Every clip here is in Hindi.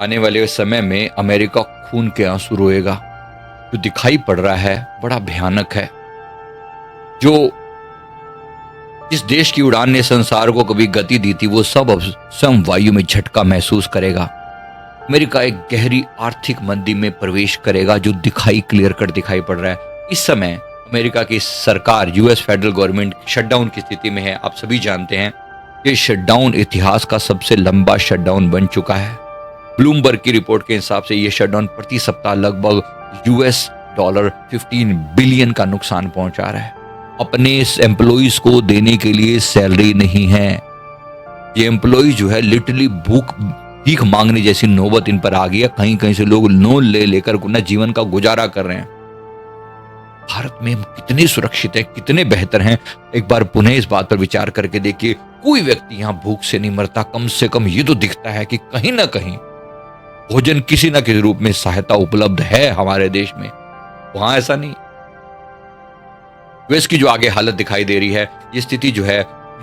आने वाले समय में अमेरिका खून के आंसू रोएगा। जो दिखाई पड़ रहा है बड़ा भयानक है। जो जिस देश की उड़ान ने संसार को कभी गति दी थी, वो सब अब स्वयं वायु में झटका महसूस करेगा। अमेरिका एक गहरी आर्थिक मंदी में प्रवेश करेगा, जो क्लियर कट दिखाई पड़ रहा है। इस समय अमेरिका की सरकार, यूएस फेडरल गवर्नमेंट शटडाउन की स्थिति में है। आप सभी जानते हैं कि शटडाउन इतिहास का सबसे लंबा शटडाउन बन चुका है। ब्लूमबर्ग की रिपोर्ट के हिसाब से यह शटडाउन प्रति सप्ताह लगभग यूएस डॉलर 15 बिलियन का नुकसान पहुंचा रहा है। अपने एम्प्लॉइज को देने के लिए सैलरी नहीं है। ये एम्प्लॉय जो है लिटरली भीख मांगने जैसी नौबत इन पर आ गई है। कहीं कहीं से लोग लोन लेकर अपना जीवन का गुजारा कर रहे हैं। भारत में हम कितने सुरक्षित हैं, कितने बेहतर हैं, एक बार पुनः इस बात पर विचार करके देखिए। कोई व्यक्ति यहाँ भूख से नहीं मरता। कम से कम ये तो दिखता है कि कहीं ना कहीं भोजन किसी न किसी रूप में सहायता उपलब्ध है हमारे देश में। वहां ऐसा नहीं। यूएस की जो आगे हालत दिखाई दे रही है, ये स्थिति जो है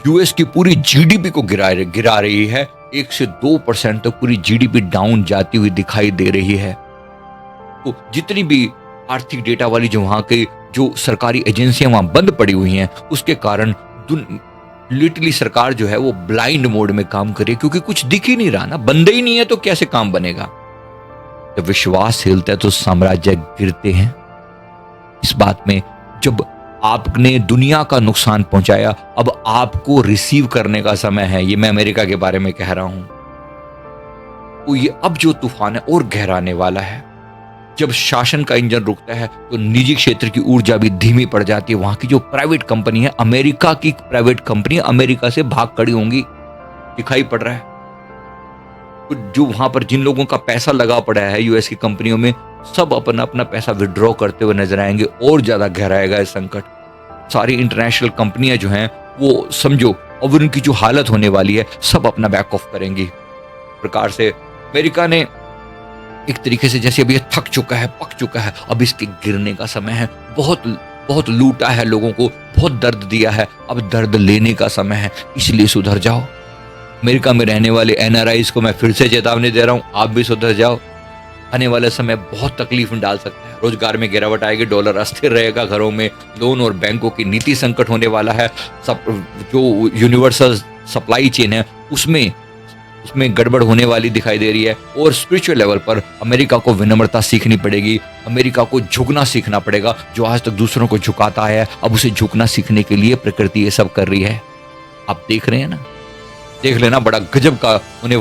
यूएस की पूरी जीडीपी को गिरा रही है। 1 से 2% तक पूरी जीडीपी डाउन जाती हुई दिखाई दे रही है। तो जितनी भी आर्थिक डेटा वाली जो वहां के जो सरकारी एजेंसियां वहां बंद पड़ी हुई हैं, उसके कारण लिटरली सरकार जो है वो ब्लाइंड मोड में काम करे, क्योंकि कुछ दिख ही नहीं रहा ना। बंदे ही नहीं है तो कैसे काम बनेगा। जब विश्वास हिलता है तो साम्राज्य गिरते हैं। इस बात में जब आपने दुनिया का नुकसान पहुंचाया, अब आपको रिसीव करने का समय है। ये मैं अमेरिका के बारे में कह रहा हूं। तो ये अब जो तूफान है और गहराने वाला है। जब शासन का इंजन रुकता है तो निजी क्षेत्र की ऊर्जा भी धीमी पड़ जाती है। वहां की जो प्राइवेट कंपनी है, अमेरिका की प्राइवेट कंपनी अमेरिका से भाग खड़ी होंगी, दिखाई पड़ रहा है। तो जो वहां पर जिन लोगों का पैसा लगा पड़ा है यूएस की कंपनियों में, सब अपना अपना पैसा विड्रॉ करते हुए नजर आएंगे। और ज्यादा गहराएगा ये संकट। सारी इंटरनेशनल कंपनियां जो हैं वो समझो, अब उनकी जो हालत होने वाली है, सब अपना बैक ऑफ करेंगी। प्रकार से अमेरिका ने एक तरीके से जैसे अब ये थक चुका है, पक चुका है, अब इसके गिरने का समय है। बहुत बहुत लूटा है लोगों को, बहुत दर्द दिया है, अब दर्द लेने का समय है। इसलिए सुधर जाओ। अमेरिका में रहने वाले एनआरआईज को मैं फिर से चेतावनी दे रहा हूं, आप भी सुधर जाओ। आने वाले समय बहुत तकलीफ में डाल सकता है। रोजगार में गिरावट आएगी, डॉलर अस्थिर रहेगा, घरों में लोन और बैंकों की नीति संकट होने वाला है। सब जो यूनिवर्सल सप्लाई चेन है उसमें गड़बड़ होने वाली दिखाई दे रही है। और स्पिरिचुअल लेवल पर अमेरिका को विनम्रता सीखनी पड़ेगी। अमेरिका को झुकना सीखना पड़ेगा। जो आज तक दूसरों को झुकाता है, अब उसे झुकना सीखने के लिए प्रकृति ये सब कर रही है। आप देख रहे हैं ना, देख लेना, बड़ा गजब का होने